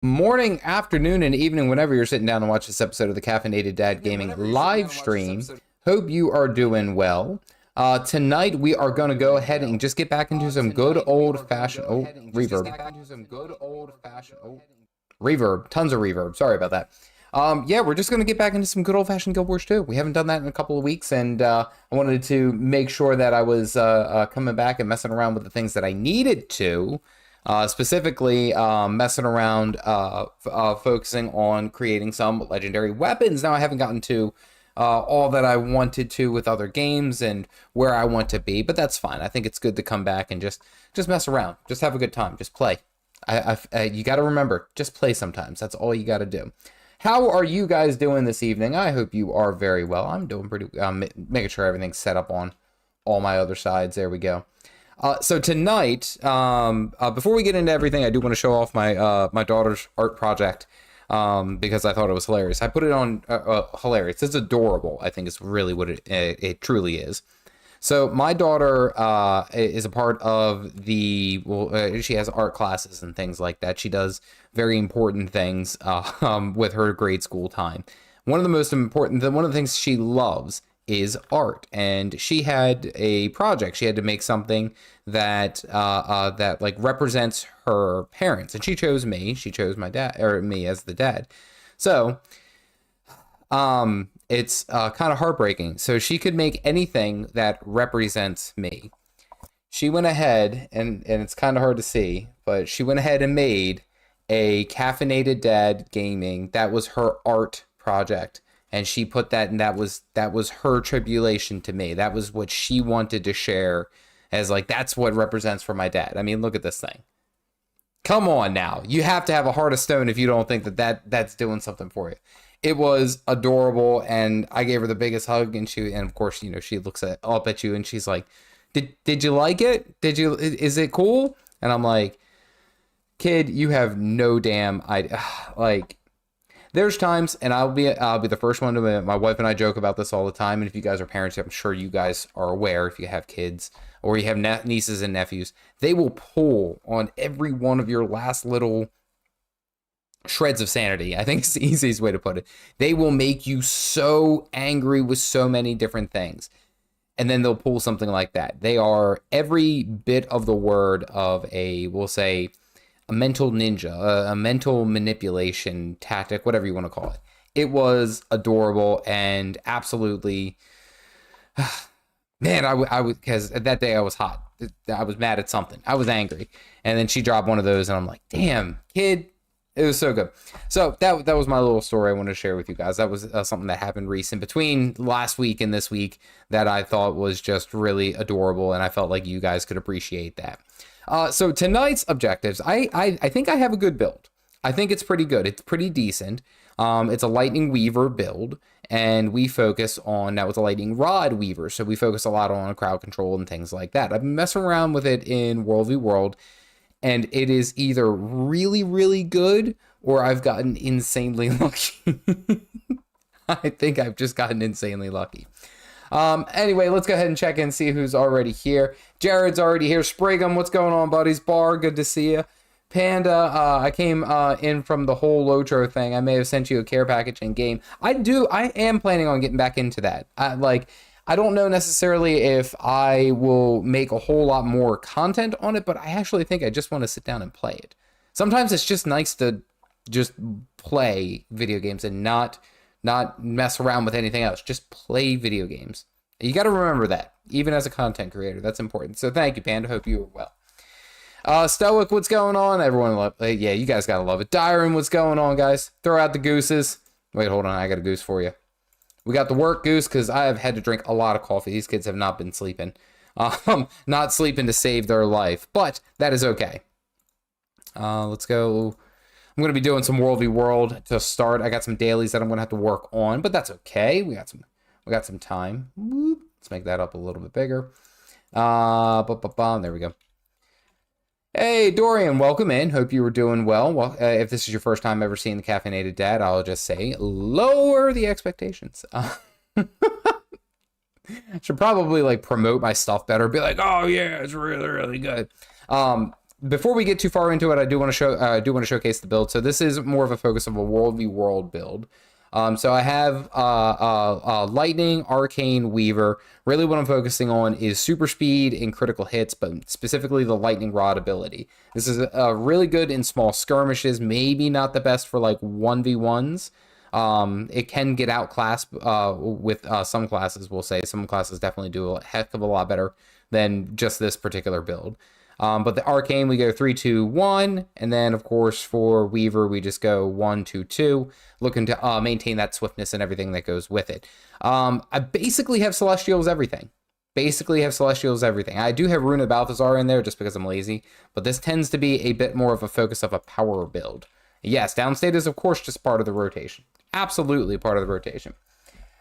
Morning, afternoon, and evening, whenever you're sitting down to watch this episode of the Caffeinated Dad Gaming live stream. Hope you are doing well. Tonight, we are going to go ahead and just get back into some good old-fashioned... Oh, reverb. Reverb. Tons of reverb. Sorry about that. Yeah, we're just going to get back into some good old-fashioned Guild Wars 2. We haven't done that in a couple of weeks, and I wanted to make sure that I was coming back and messing around with the things that I needed to. Specifically messing around, focusing on creating some legendary weapons. Now, I haven't gotten to all that I wanted to with other games and where I want to be, but that's fine. I think it's good to come back and just mess around, just have a good time, just play. You got to remember, just play sometimes. That's all you got to do. How are you guys doing this evening? I hope you are very well. I'm doing pretty, making sure everything's set up on all my other sides. There we go. So tonight, before we get into everything, I do want to show off my my daughter's art project because I thought it was hilarious. I put it on hilarious. It's adorable. I think it's really what it truly is. So my daughter is a part of the she has art classes and things like that. She does very important things with her grade school time. One of the most important, one of the things she loves is art, and she had a project. She had to make something that that like represents her parents, and she chose me. She chose my dad, or me, as the dad. So it's kind of heartbreaking. So she could make anything that represents me. She went ahead, and it's kind of hard to see, but she went ahead and made a Caffeinated Dad Gaming. That was her art project. And she put that, and that was her tribulation to me. That was what she wanted to share as, like, that's what represents for my dad. I mean, look at this thing. Come on now. You have to have a heart of stone if you don't think that's doing something for you. It was adorable, and I gave her the biggest hug, and of course, you know, she looks up at you, and she's like, did you like it? Is it cool? And I'm like, kid, you have no damn idea. Like, there's times, and I'll be the first one to admit, my wife and I joke about this all the time, and if you guys are parents, I'm sure you guys are aware, if you have kids or you have nieces and nephews, they will pull on every one of your last little shreds of sanity. I think it's the easiest way to put it. They will make you so angry with so many different things, and then they'll pull something like that. They are every bit of the word of we'll say, a mental ninja, a mental manipulation tactic, whatever you want to call it. It was adorable and absolutely, man, I was, because that day I was hot. I was mad at something. I was angry. And then she dropped one of those, and I'm like, damn, kid. It was so good. So that was my little story I wanted to share with you guys. That was something that happened recent between last week and this week that I thought was just really adorable, and I felt like you guys could appreciate that. So tonight's objectives, I think I have a good build. I think it's pretty good. It's pretty decent. It's a lightning weaver build, and we focus on, now it's a lightning rod weaver, so we focus a lot on crowd control and things like that. I've been messing around with it in World v World, and it is either really, really good, or I've gotten insanely lucky. I think I've just gotten insanely lucky. Anyway, let's go ahead and check in, see who's already here. Jared's already here. Sprigum, what's going on, buddies? Bar, good to see you. Panda, I came in from the whole Lotro thing. I may have sent you a care package in game. I am planning on getting back into that. I don't know necessarily if I will make a whole lot more content on it, but I actually think I just want to sit down and play it. Sometimes it's just nice to just play video games and not mess around with anything else. Just play video games. You got to remember that, even as a content creator. That's important. So thank you, Panda. Hope you are well. Stoic, what's going on? Everyone love it. Yeah, you guys got to love it. Dyron, what's going on, guys? Throw out the gooses. Wait, hold on. I got a goose for you. We got the work goose because I have had to drink a lot of coffee. These kids have not been sleeping. Not sleeping to save their life, but that is okay. Let's go. I'm going to be doing some World v World to start. I got some dailies that I'm going to have to work on, but that's okay. We got some time. Whoop. Let's make that up a little bit bigger. There we go. Hey, Dorian, welcome in. Hope you were doing well. Well, if this is your first time ever seeing the Caffeinated Dad, I'll just say lower the expectations. Should probably like promote my stuff better. Be like, oh yeah, it's really, really good. before we get too far into it, I do want to showcase the build. So this is more of a focus of a world v world build. So I have Lightning, Arcane, Weaver. Really what I'm focusing on is super speed and critical hits, but specifically the Lightning Rod ability. This is really good in small skirmishes, maybe not the best for like 1v1s. It can get outclassed with some classes, we'll say. Some classes definitely do a heck of a lot better than just this particular build. But the Arcane, we go 3, 2, 1. And then, of course, for Weaver, we just go 1, 2, 2, looking to maintain that swiftness and everything that goes with it. I basically have Celestials everything. I do have Rune of Balthazar in there just because I'm lazy. But this tends to be a bit more of a focus of a power build. Yes, downstate is, of course, just part of the rotation. Absolutely part of the rotation.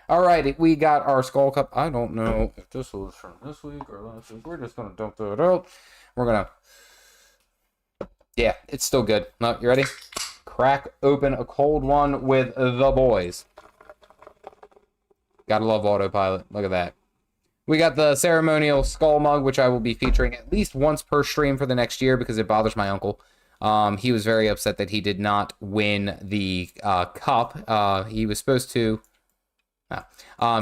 Alrighty, we got our Skull Cup. I don't know if this was from this week or last week. We're just going to dump that out. We're going to... Yeah, it's still good. No, you ready? Crack open a cold one with the boys. Gotta love autopilot. Look at that. We got the ceremonial skull mug, which I will be featuring at least once per stream for the next year because it bothers my uncle. He was very upset that he did not win the cup. He was supposed to...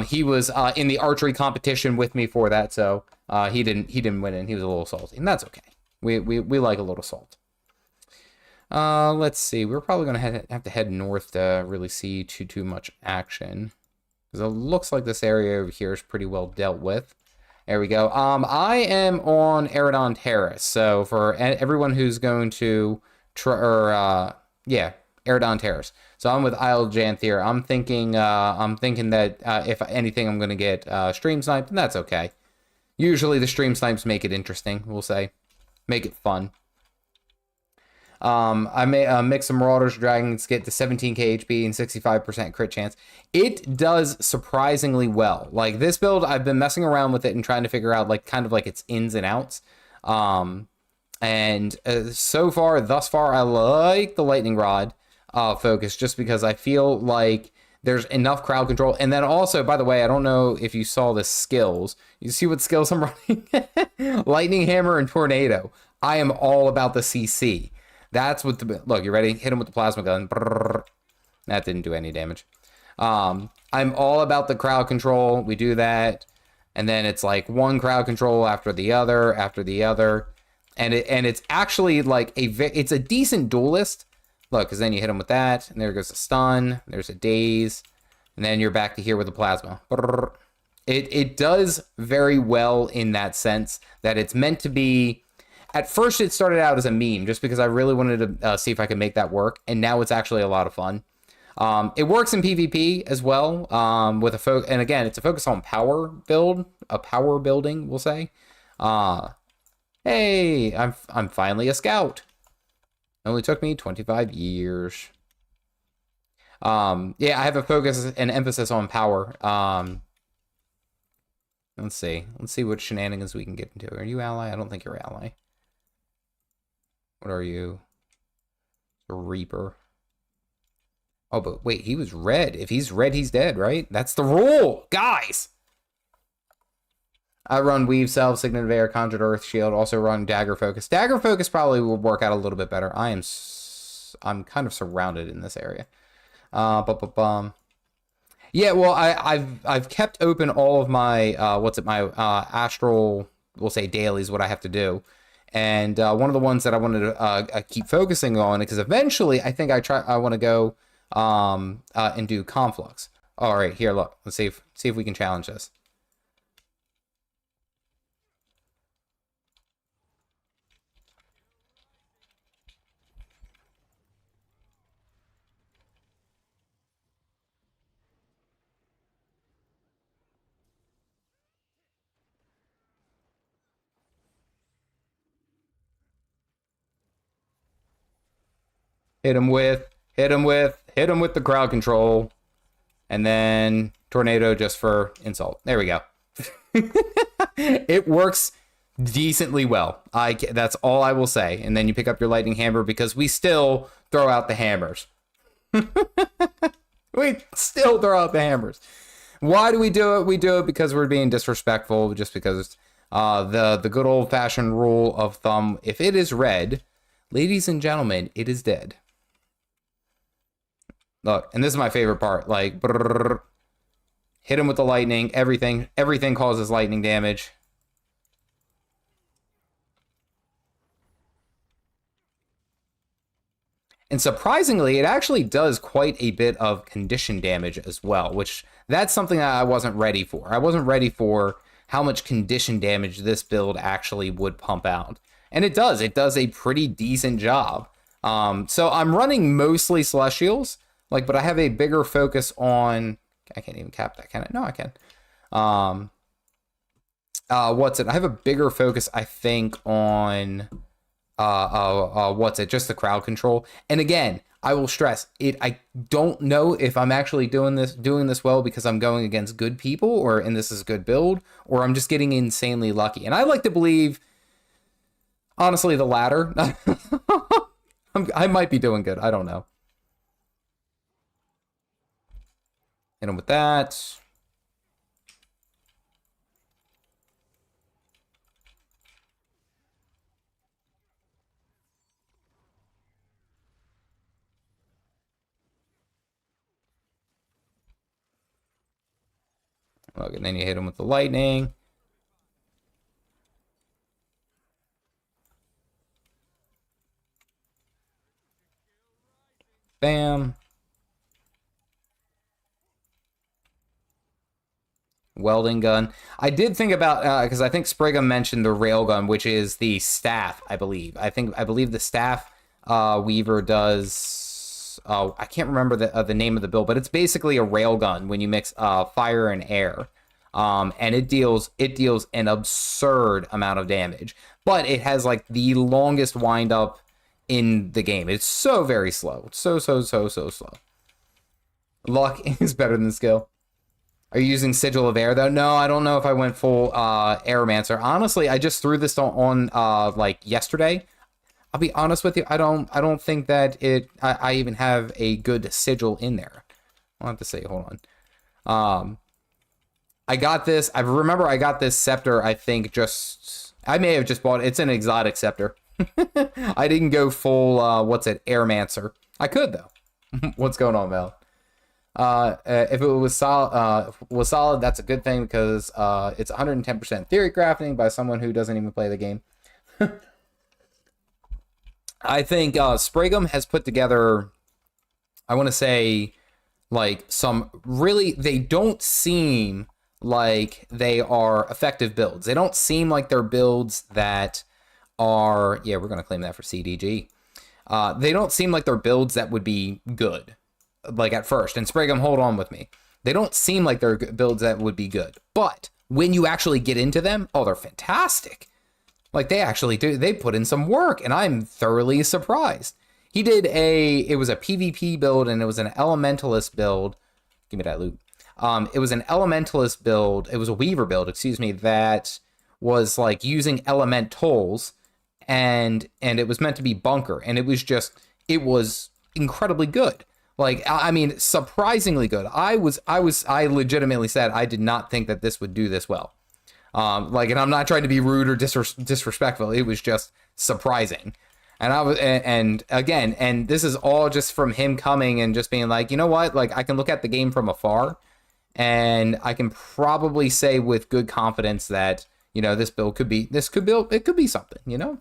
he was in the archery competition with me for that, so he didn't win it, and he was a little salty, and that's okay. We like a little salt. Let's see. We're probably gonna have to head north to really see too much action, because it looks like this area over here is pretty well dealt with. There we go. I am on Eridon Terrace, so for everyone who's going to Eridon Terrace. So I'm with Isle Janthier. I'm thinking that if anything, I'm going to get stream sniped, and that's okay. Usually the stream snipes make it interesting, we'll say. Make it fun. I may mix some Marauders Dragons, get to 17k HP and 65% crit chance. It does surprisingly well. Like this build, I've been messing around with it and trying to figure out like kind of like its ins and outs. So far, thus far, I like the Lightning Rod focus just because I feel like there's enough crowd control. And then also, by the way, I don't know if you saw the skills. You see what skills I'm running? Lightning Hammer and Tornado. I am all about the CC. That's what the... Look, you ready? Hit him with the plasma gun. Brrr. That didn't do any damage. I'm all about the crowd control. We do that. And then it's like one crowd control after the other, And it's actually like it's a decent duelist. Look, because then you hit him with that, and there goes a stun, there's a daze, and then you're back to here with the plasma. It does very well in that sense that it's meant to be... At first, it started out as a meme, just because I really wanted to see if I could make that work, and now it's actually a lot of fun. It works in PvP as well, with a and again, it's a focus on power building, we'll say. Hey, I'm finally a scout. It only took me 25 years. Yeah, I have a focus and emphasis on power. Let's see what shenanigans we can get into. Are you ally? I don't think you're ally. What are you? A Reaper. Oh, but wait, he was red. If he's red, he's dead, right? That's the rule, guys. I run Weave, Salve, Signet of Air, Conjured Earth, Shield. Also run Dagger Focus. Dagger Focus probably will work out a little bit better. I'm kind of surrounded in this area. Yeah, well, I've kept open all of my astral, we'll say dailies, what I have to do. And one of the ones that I wanted to keep focusing on, because eventually I think I want to go and do Conflux. All right, here, look. Let's see if we can challenge this. Hit him with the crowd control, and then tornado just for insult. There we go. It works decently well. That's all I will say. And then you pick up your lightning hammer because we still throw out the hammers. We still throw out the hammers. Why do we do it? We do it because we're being disrespectful, just because The good old-fashioned rule of thumb, if it is red, ladies and gentlemen, it is dead. Look, and this is my favorite part, like, brrr, hit him with the lightning, everything causes lightning damage. And surprisingly, it actually does quite a bit of condition damage as well, which that's something that I wasn't ready for. I wasn't ready for how much condition damage this build actually would pump out. And it does. It does a pretty decent job. So I'm running mostly Celestials, but I have a bigger focus on... I can't even cap that, can I? No, I can. What's it? I have a bigger focus, I think, on... just the crowd control. And again, I will stress it. I don't know if I'm actually doing this well because I'm going against good people, and this is a good build, or I'm just getting insanely lucky. And I like to believe, honestly, the latter. I might be doing good. I don't know. Hit him with that. Look, and then you hit him with the lightning. Bam. Welding gun. I did think about, because I think Sprigga mentioned the railgun, which is the staff, I believe. I believe the staff weaver does... I can't remember the name of the build, but it's basically a railgun when you mix fire and air. And it deals an absurd amount of damage. But it has the longest wind up in the game. It's so very slow. So slow. Luck is better than skill. Are you using Sigil of Air though? No, I don't know if I went full Aeromancer. Honestly, I just threw this on yesterday. I'll be honest with you, I don't think that I even have a good sigil in there. I'll have to say, hold on. I got this. I remember I got this scepter, I think I may have just bought it. It's an exotic scepter. I didn't go full Airmancer. I could though. What's going on, Mel? If it was solid, that's a good thing because it's 110% theory crafting by someone who doesn't even play the game. I think Sprigum has put together, I want to say, some really, they don't seem like they are effective builds. They don't seem like they're builds that are, yeah, we're going to claim that for CDG. They don't seem like they're builds that would be good, at first. And Sprigum, hold on with me. They don't seem like they're builds that would be good. But when you actually get into them, oh, they're fantastic. They actually do. They put in some work, and I'm thoroughly surprised. He did it was a PvP build, and it was an Elementalist build. Give me that loot. It was an Elementalist build. It was a Weaver build, excuse me, that was using Elementals, and it was meant to be bunker, and it was incredibly good. I mean, surprisingly good. I legitimately said I did not think that this would do this well. And I'm not trying to be rude or disrespectful. It was just surprising. And and this is all just from him coming and just being you know what? I can look at the game from afar, and I can probably say with good confidence that, this build could be something,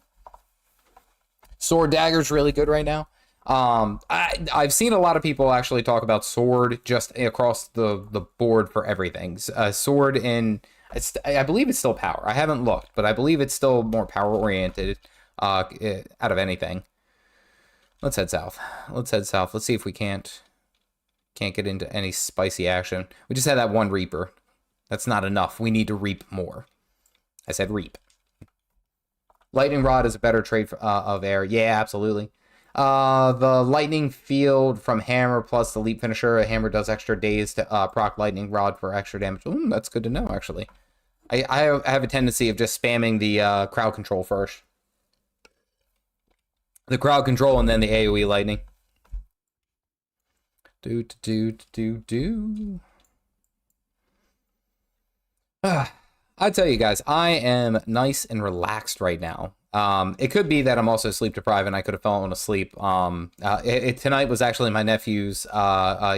Sword Dagger's really good right now. I've seen a lot of people actually talk about Sword just across the board for everything. Sword in... I believe it's still power. I haven't looked, but I believe it's still more power oriented out of anything. Let's head south. Let's see if we can't get into any spicy action. We just had that one Reaper. That's not enough. We need to reap more. I said reap. Lightning Rod is a better trade of air. Yeah, absolutely. The Lightning Field from Hammer plus the Leap Finisher. A Hammer does extra days to proc Lightning Rod for extra damage. Ooh, that's good to know, actually. I have a tendency of just spamming the crowd control first. The crowd control and then the AoE Lightning. I tell you guys, I am nice and relaxed right now. It could be that I'm also sleep deprived and I could have fallen asleep. Tonight was actually my nephew's.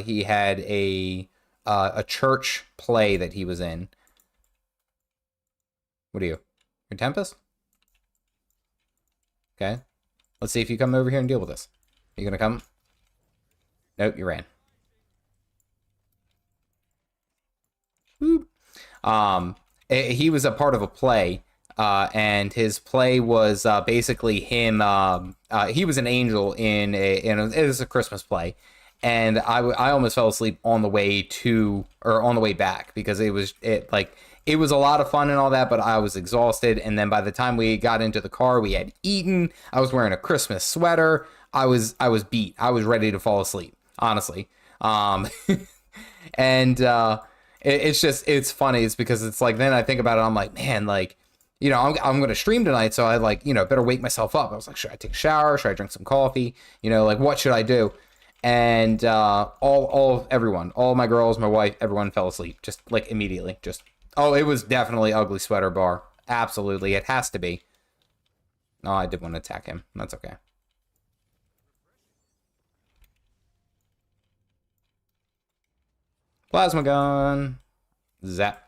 He had a church play that he was in. What are you? Your Tempest? Okay. Let's see if you come over here and deal with this. You gonna come? Nope, you ran. Boop. He was a part of a play, and his play was basically him. He was an angel it was a Christmas play, and I almost fell asleep on the way to or on the way back because it was a lot of fun and all that, but I was exhausted. And then by the time we got into the car, we had eaten. I was wearing a Christmas sweater. I was beat. I was ready to fall asleep, honestly. And it's funny. It's because it's like, then I think about it. I'm like, man, like, you know, I'm going to stream tonight. So I like, you know, better wake myself up. I was like, should I take a shower? Should I drink some coffee? You know, like, what should I do? And everyone, all my girls, my wife, everyone fell asleep just like immediately. Oh, it was definitely Ugly Sweater Bar. Absolutely. It has to be. Oh, I did want to attack him. That's okay. Plasma gun. Zap.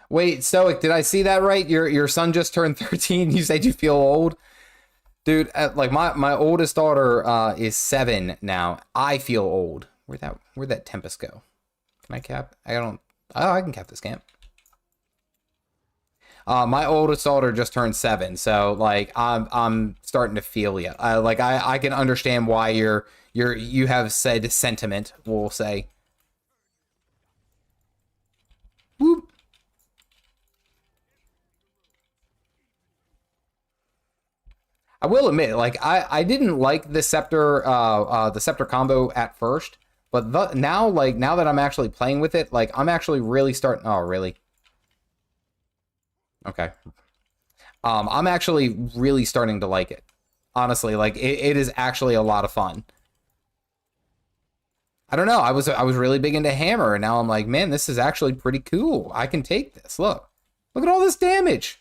Wait, Stoic, did I see that right? Your son just turned 13. You said you feel old? Dude, like my oldest daughter is 7 now. I feel old. Where'd that Tempest go? Can I cap? I can cap this camp. My oldest daughter just turned 7, so like I'm starting to feel you. I can understand why you have said sentiment, we'll say. Whoop. I will admit, like I didn't like the scepter combo at first, but now that I'm actually playing with it, like I'm actually really starting. Oh, really? Okay. I'm actually really starting to like it. Honestly, like it is actually a lot of fun. I don't know. I was really big into hammer, and now I'm like, man, this is actually pretty cool. I can take this. Look at all this damage.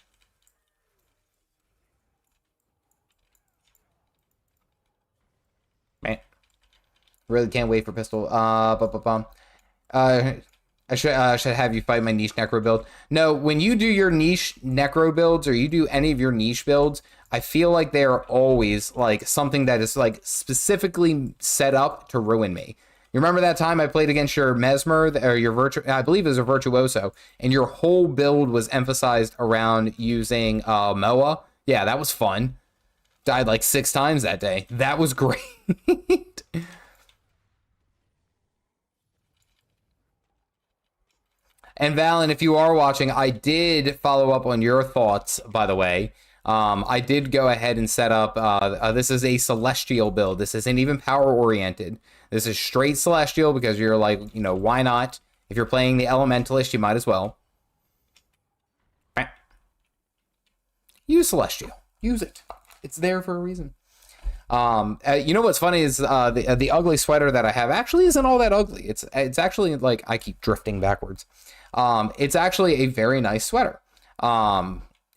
Man, really can't wait for pistol. I should have you fight my niche necro build. No, when you do your niche necro builds or you do any of your niche builds, I feel like they are always like something that is like specifically set up to ruin me. You remember that time I played against your Mesmer or your I believe it was a Virtuoso, and your whole build was emphasized around using Moa? Yeah, that was fun. Died like 6 times that day. That was great. And Valen, if you are watching, I did follow up on your thoughts, by the way. I did go ahead and set up, this is a Celestial build. This isn't even power-oriented. This is straight Celestial because you're like, you know, why not? If you're playing the Elementalist, you might as well. Use Celestial. Use it. It's there for a reason. You know what's funny is the ugly sweater that I have actually isn't all that ugly. It's actually like I keep drifting backwards. It's actually a very nice sweater.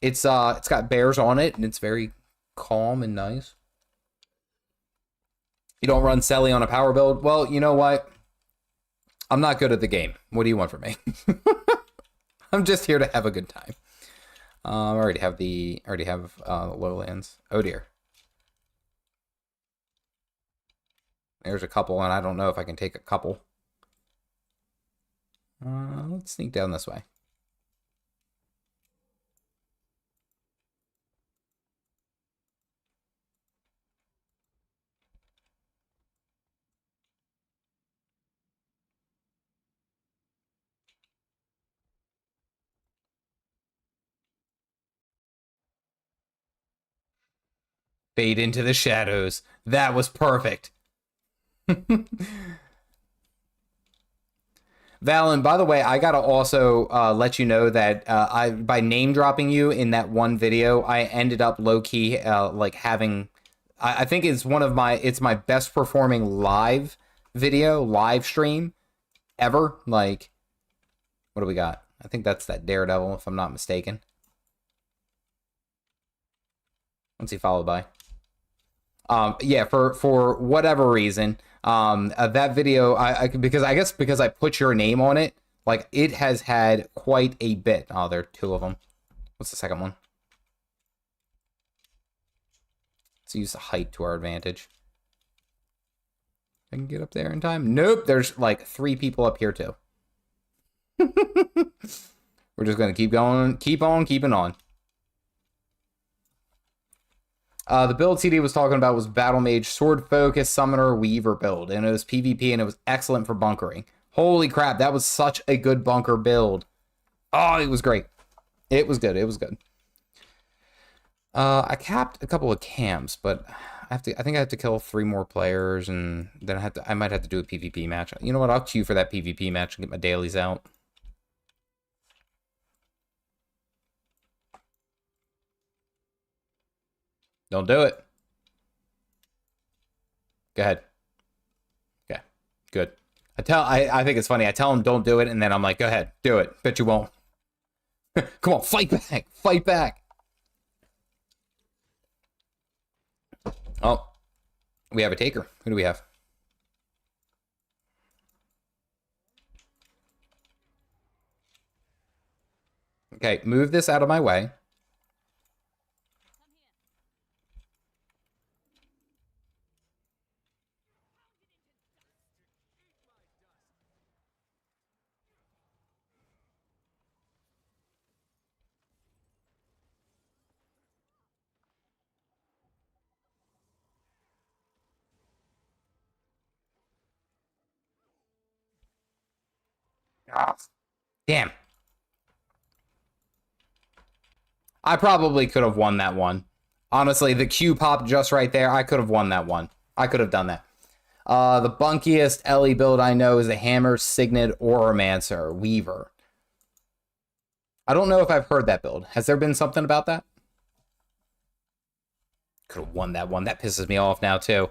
It's got bears on it and it's very calm and nice. You don't run Selly on a power build. Well, you know what? I'm not good at the game. What do you want from me? I'm just here to have a good time. I already have lowlands. Oh dear. There's a couple, and I don't know if I can take a couple. Let's sneak down this way. Fade into the shadows. That was perfect. Valen, by the way, I gotta also let you know that by name dropping you in that one video, I ended up low key like having, I think it's my best performing live video live stream ever. Like, what do we got? I think that's that Daredevil, if I'm not mistaken. What's he followed by? Yeah, for whatever reason, that video, because I guess because I put your name on it, like, it has had quite a bit. Oh, there are two of them. What's the second one? Let's use the height to our advantage. I can get up there in time. Nope, there's like 3 people up here too. We're just gonna keep going, keep on keeping on. The build CD was talking about was Battle Mage, Sword Focus, Summoner, Weaver build, and it was PvP, and it was excellent for bunkering. Holy crap, that was such a good bunker build. Oh, it was great. It was good. It was good. I capped a couple of camps, but I think I have to kill 3 more players, and then I might have to do a PvP match. You know what? I'll queue for that PvP match and get my dailies out. Don't do it. Go ahead. Okay, good. I think it's funny. I tell him don't do it, and then I'm like, go ahead, do it. Bet you won't. Come on, fight back. Fight back. Oh, we have a taker. Who do we have? Okay, move this out of my way. Oh, damn. I probably could have won that one. Honestly, the Q pop just right there, I could have won that one. I could have done that. The bunkiest Ellie build I know is the Hammer, Signet, Oromancer, Weaver. I don't know if I've heard that build. Has there been something about that? Could have won that one. That pisses me off now, too.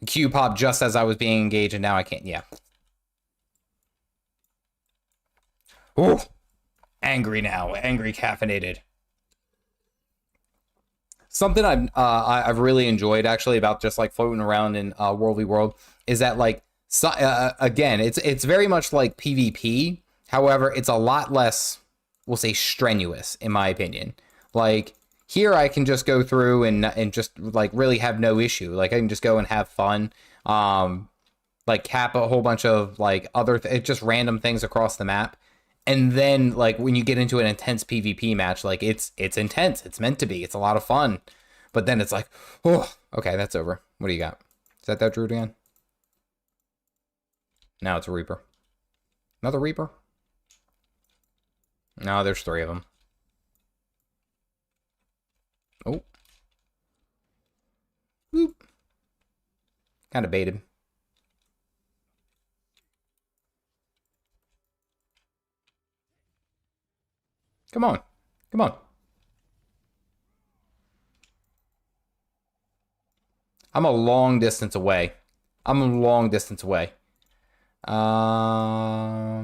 Q pop just as I was being engaged, and now I can't. Yeah. Ooh. Angry now. Angry caffeinated. Something I've really enjoyed actually about just like floating around in World v World is that, like, so, again, it's very much like PvP. However, it's a lot less, we'll say, strenuous in my opinion. Like, here I can just go through and just like really have no issue. Like, I can just go and have fun. Like, cap a whole bunch of like other just random things across the map. And then, like, when you get into an intense PvP match, like, it's intense. It's meant to be. It's a lot of fun. But then it's like, oh, okay, that's over. What do you got? Is that Druid again? Now it's a Reaper. Another Reaper? No, there's 3 of them. Oh. Boop. Kind of baited. Come on. Come on. I'm a long distance away. I'm a long distance away. Yeah,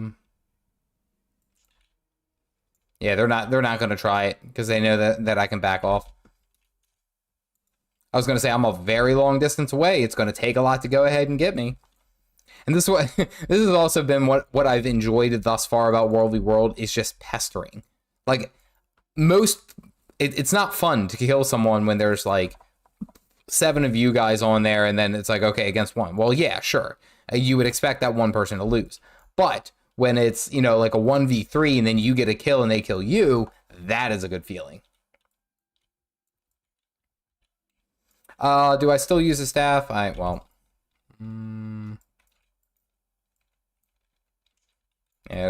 they're not going to try it because they know that I can back off. I was going to say I'm a very long distance away. It's going to take a lot to go ahead and get me. And this is what this has also been what I've enjoyed thus far about World v World is just pestering. Like, it's not fun to kill someone when there's like 7 of you guys on there, and then it's like, okay, against 1. Well, yeah, sure. You would expect that 1 person to lose. But when it's, you know, like a 1v3 and then you get a kill and they kill you, that is a good feeling. Do I still use a staff? Well. Yeah,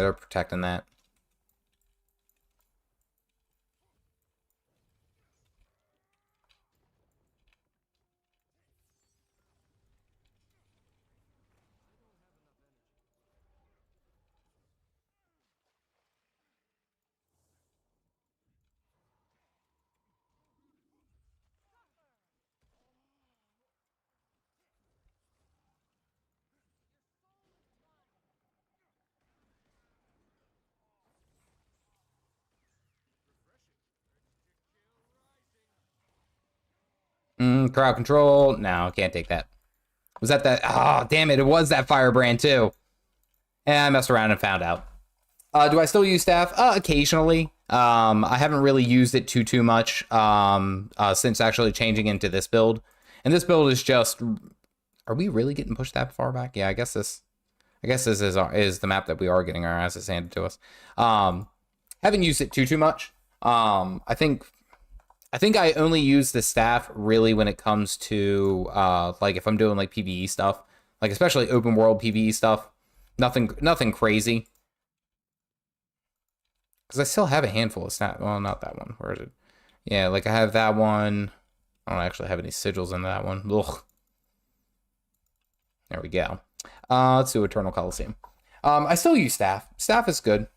they're protecting that. crowd control. No, can't take that. Was that that? Oh, damn it. It was that firebrand too. And I messed around and found out. Do I still use staff? Occasionally. I haven't really used it too much since actually changing into this build. And this build is just... Are we really getting pushed that far back? Yeah, I guess this is the map that we are getting our asses handed to us. Haven't used it too much. I think I only use the staff really when it comes to like if I'm doing like PvE stuff, like especially open world PvE stuff. Nothing crazy. Because I still have a handful of staff. Well, not that one. Where is it? Yeah, like I have that one. I don't actually have any sigils in that one. Ugh. There we go. Let's do Eternal Coliseum. I still use staff. Staff is good.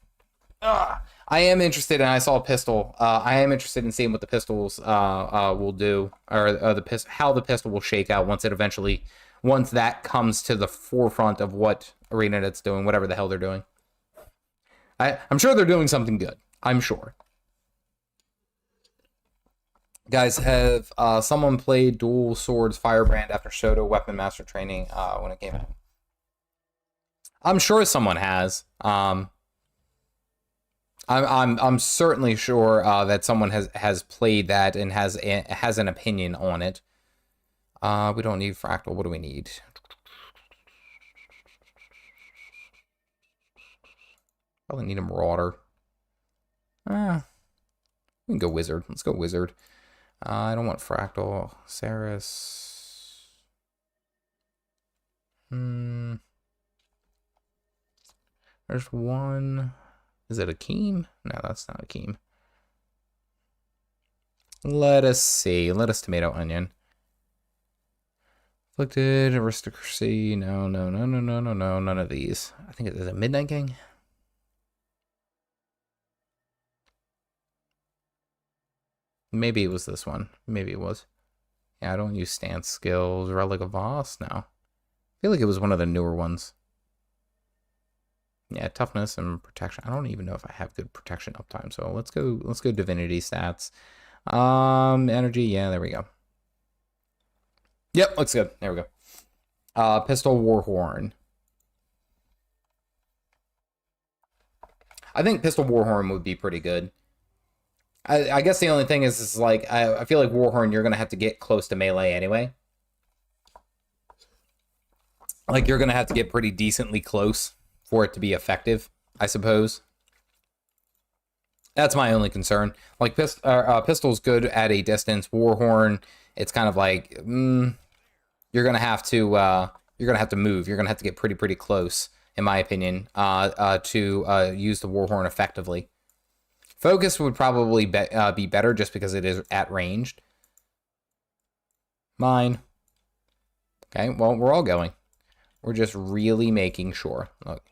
I am interested, and I saw a pistol. I am interested in seeing what the pistols will do, or how the pistol will shake out once that comes to the forefront of what arena it's doing, whatever the hell they're doing. I'm sure they're doing something good. I'm sure. Guys, have someone played Dual Swords Firebrand after Soto Weapon Master Training when it came out? I'm sure someone has. I'm certainly sure that someone has played that and has an opinion on it. We don't need Fractal. What do we need? Probably need a Marauder. We can go Wizard. Let's go Wizard. I don't want Fractal. Saris. There's one. Is it a Keem? No, that's not a Keem. Let us see. Let us Tomato Onion. Afflicted, Aristocracy. No. None of these. I think it is a Midnight King. Maybe it was this one. Maybe it was. Yeah, I don't use stance skills. Relic of Voss? No. I feel like it was one of the newer ones. Yeah, toughness and protection. I don't even know if I have good protection uptime. So let's go divinity stats. Energy, yeah, there we go. Yep, looks good. There we go. Pistol Warhorn. I think Pistol Warhorn would be pretty good. I guess the only thing is like, I feel like Warhorn, you're going to have to get close to melee anyway. Like, you're going to have to get pretty decently close for it to be effective, I suppose. That's my only concern. Like, pistol's good at a distance. Warhorn, it's kind of like, you're going to have to move. You're going to have to get pretty close, in my opinion, to use the Warhorn effectively. Focus would probably be better just because it is at ranged. Mine. Okay, well, we're all going. We're just really making sure. Look.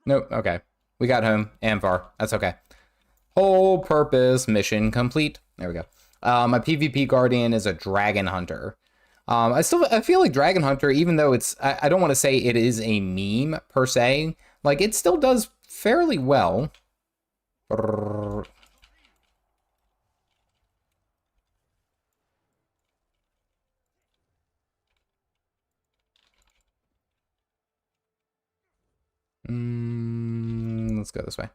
Nope, okay. We got home and far. That's okay. Whole purpose mission complete. There we go. My PvP Guardian is a Dragon Hunter. I feel like Dragon Hunter, even though it's, I don't want to say it is a meme per se, like it still does fairly well. Let's go this way.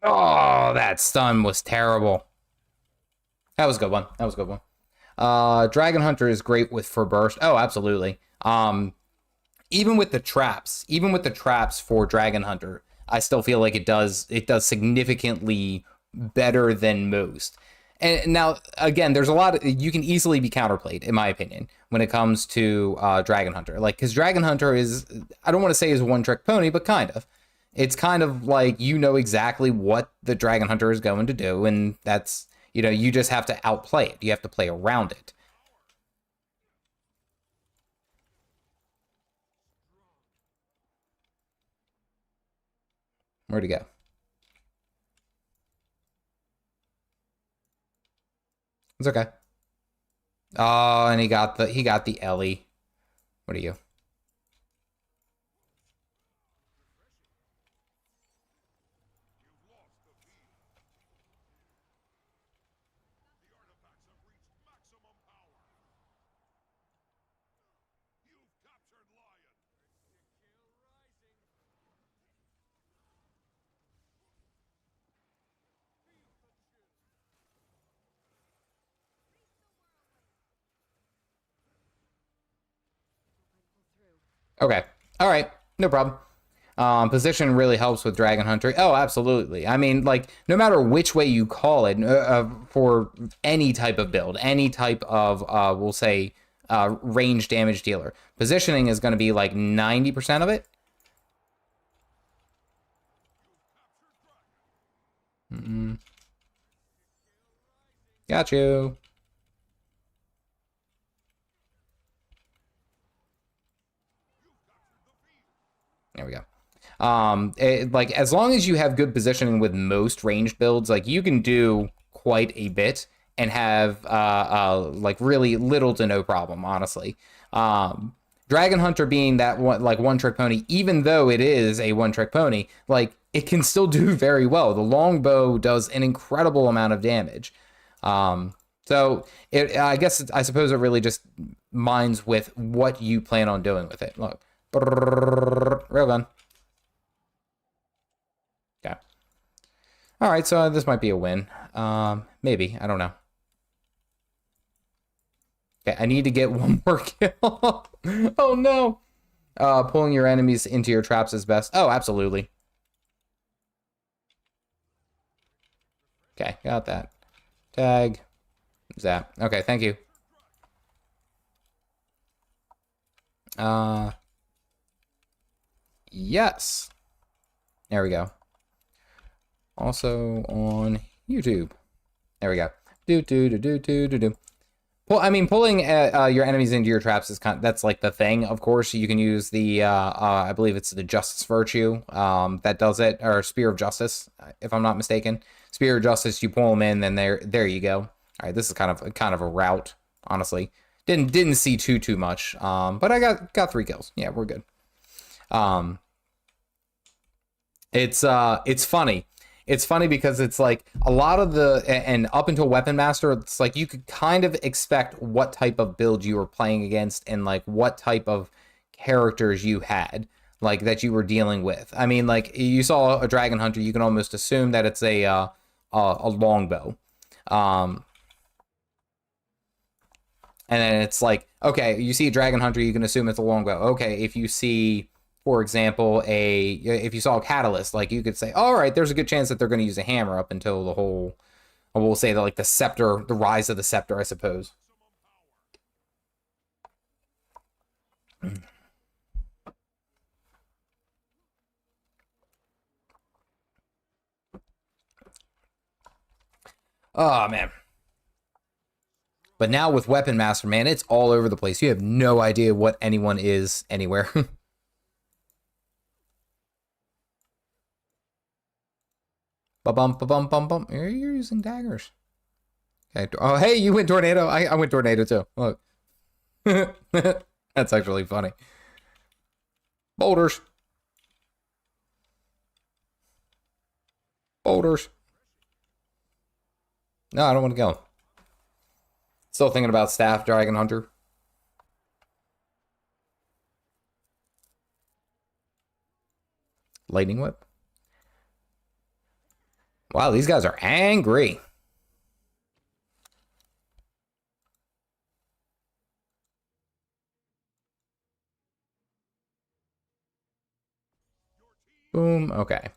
Oh, that stun was terrible. That was a good one. That was a good one. Dragon Hunter is great for burst. Oh, absolutely. Even with the traps for Dragon Hunter, I still feel like it does significantly better than most. And now, again, there's a lot of, you can easily be counterplayed, in my opinion, when it comes to Dragon Hunter. Like, because Dragon Hunter is, I don't want to say is a one-trick pony, but kind of. It's kind of like, you know exactly what the Dragon Hunter is going to do, and that's, you know, you just have to outplay it. You have to play around it. Where'd he go? It's okay. Oh, and he got the Ellie. What are you? Okay. All right. No problem. Position really helps with Dragon Hunter. Oh, absolutely. I mean, like, no matter which way you call it, for any type of build, any type of, we'll say, range damage dealer, positioning is going to be like 90% of it. Got you. There we go. Like, as long as you have good positioning with most ranged builds, like, you can do quite a bit and have like really little to no problem, honestly. Dragon Hunter being that one trick pony, even though it is a one trick pony, like, it can still do very well. The longbow does an incredible amount of damage. So I suppose it really just minds with what you plan on doing with it. Look, railgun. Okay. All right, so this might be a win. Maybe, I don't know. Okay, I need to get one more kill. Oh no. Pulling your enemies into your traps is best. Oh, absolutely. Okay, got that. Tag. Zap. Okay, thank you. Yes. There we go. Also on YouTube. There we go. Pulling your enemies into your traps is that's like the thing. Of course, you can use the I believe it's the Justice Virtue that does it, or Spear of Justice, if I'm not mistaken. Spear of Justice, you pull them in, then there you go. All right, this is kind of a route, honestly. Didn't see too much, but I got 3 kills. Yeah, we're good. It's funny. It's funny because it's like a lot of and up until Weapon Master, it's like you could kind of expect what type of build you were playing against and like what type of characters you had, like, that you were dealing with. I mean, like, you saw a Dragon Hunter, you can almost assume that it's a longbow. And then it's like, okay, you see a Dragon Hunter, you can assume it's a longbow. Okay, if you see, for example, if you saw a Catalyst, like, you could say, all right, there's a good chance that they're going to use a hammer up until the whole, we'll say that, like, the scepter, the rise of the scepter, I suppose. Oh, man. But now with Weapon Master, man, it's all over the place. You have no idea what anyone is anywhere. Ba-bum, ba-bum, bum, bum. You're using daggers. Okay. Oh, hey, you went tornado. I went tornado too. Look. That's actually funny. Boulders. Boulders. No, I don't want to go. Still thinking about Staff Dragon Hunter. Lightning Whip. Wow, these guys are angry. Boom. Okay.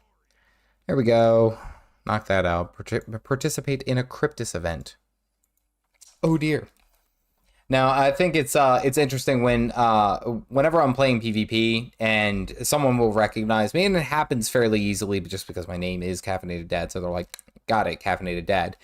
There we go. Knock that out. Participate in a Cryptus event. Oh dear. Now I think it's interesting when whenever I'm playing PvP and someone will recognize me, and it happens fairly easily, but just because my name is Caffeinated Dad, so they're like, got it, Caffeinated Dad.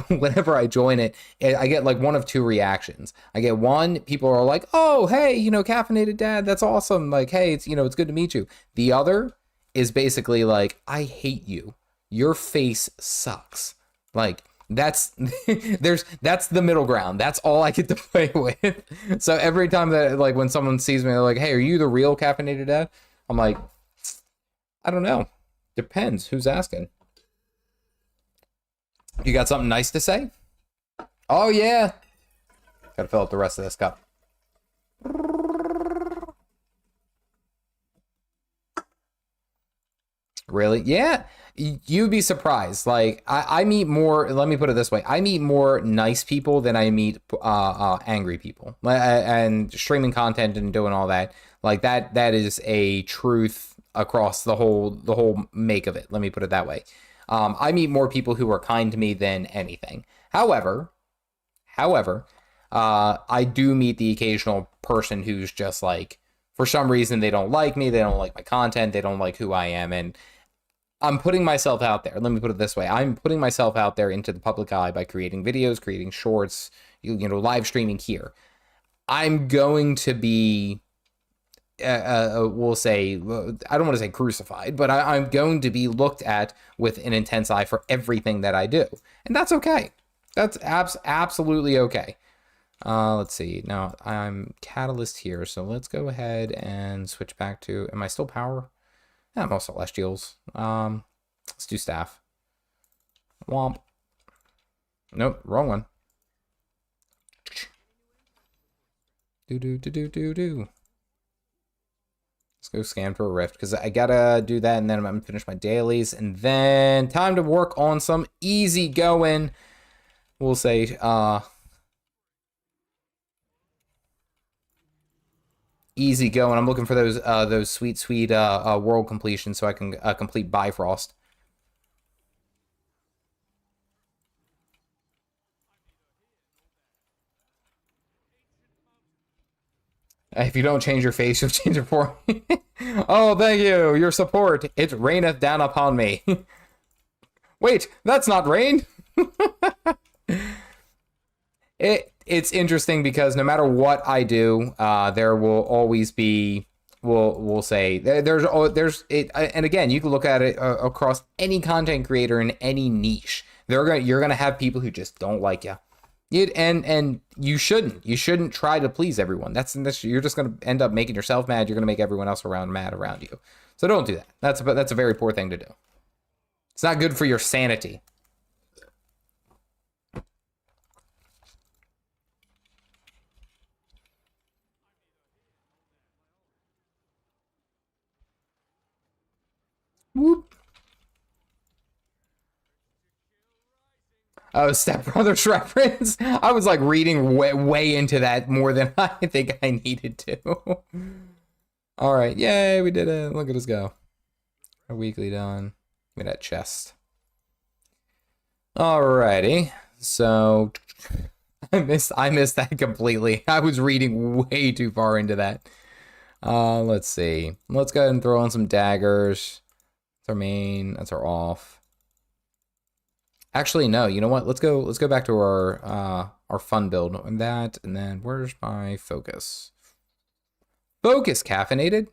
Whenever I join it, I get like one of two reactions. I get one, people are like, oh hey, you know, Caffeinated Dad, that's awesome, like, hey, it's, you know, it's good to meet you. The other is basically like, I hate you, your face sucks. Like, that's that's the middle ground. That's all I get to play with. So every time that, like, when someone sees me, they're like, hey, are you the real Caffeinated Dad? I'm like, I don't know, depends who's asking. You got something nice to say? Oh yeah, gotta fill up the rest of this cup. Really? Yeah. You'd be surprised. Like, I meet more, let me put it this way. I meet more nice people than I meet angry people. And streaming content and doing all that, like that is a truth across the whole make of it. Let me put it that way. I meet more people who are kind to me than anything. However, I do meet the occasional person who's just like, for some reason, they don't like me, they don't like my content, they don't like who I am, and I'm putting myself out there. Let me put it this way. I'm putting myself out there into the public eye by creating videos, creating shorts, you know, live streaming here. I'm going to be, we'll say, I don't want to say crucified, but I'm going to be looked at with an intense eye for everything that I do. And that's okay. That's absolutely okay. Let's see. Now, I'm Catalyst here, so let's go ahead and switch back to, am I still power? Yeah, I'm also Celestials. Let's do staff. Womp. Nope, wrong one. Do. Let's go scan for a rift, because I gotta do that, and then I'm gonna finish my dailies, and then time to work on some easy going, we'll say, easy going. I'm looking for those sweet world completions so I can complete Bifrost. If you don't change your face, you'll change it for me. Oh, thank you. Your support. It raineth down upon me. Wait, that's not rain. It's interesting because no matter what I do, there will always be, we'll say, there's it, and again, you can look at it across any content creator in any niche. You're gonna have people who just don't like you. And you shouldn't try to please everyone. That's you're just gonna end up making yourself mad. You're gonna make everyone else mad around you. So don't do that. That's a very poor thing to do. It's not good for your sanity. Whoop. Oh, Step Brothers reference. I was like reading way into that more than I think I needed to. All right, yay, we did it. Look at us go. Our weekly done. Give me that chest. Alrighty, so I missed that completely. I was reading way too far into that. Let's see. Let's go ahead and throw on some daggers. That's our main. That's our off. Actually, no. You know what? Let's go back to our fun build and that, and then where's my focus? Focus, caffeinated.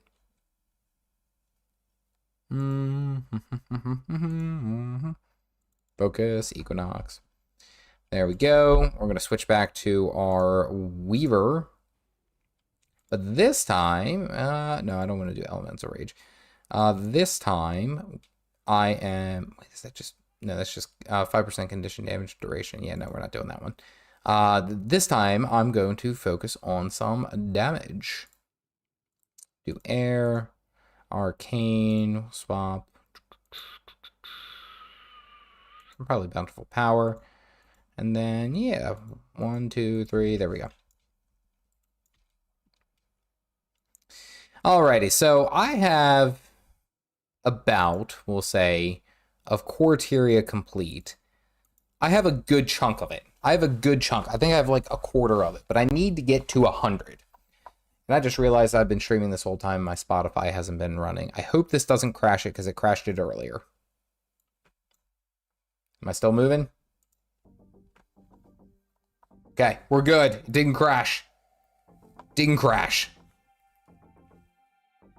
Focus, Equinox. There we go. We're gonna switch back to our Weaver, but this time, no, I don't want to do Elemental Rage. This time, I am. Wait, is that just? No, that's just 5% condition damage duration. Yeah, no, we're not doing that one. This time, I'm going to focus on some damage. Do air, arcane, swap. Probably bountiful power. And then, yeah, 1, 2, 3, there we go. Alrighty, so I have about, we'll say, of Quarteria complete. I have a good chunk of it. I think I have like a quarter of it, but I need to get to 100. And I just realized I've been streaming this whole time. My Spotify hasn't been running. I hope this doesn't crash it because it crashed it earlier. Am I still moving? Okay, we're good. It didn't crash. Didn't crash.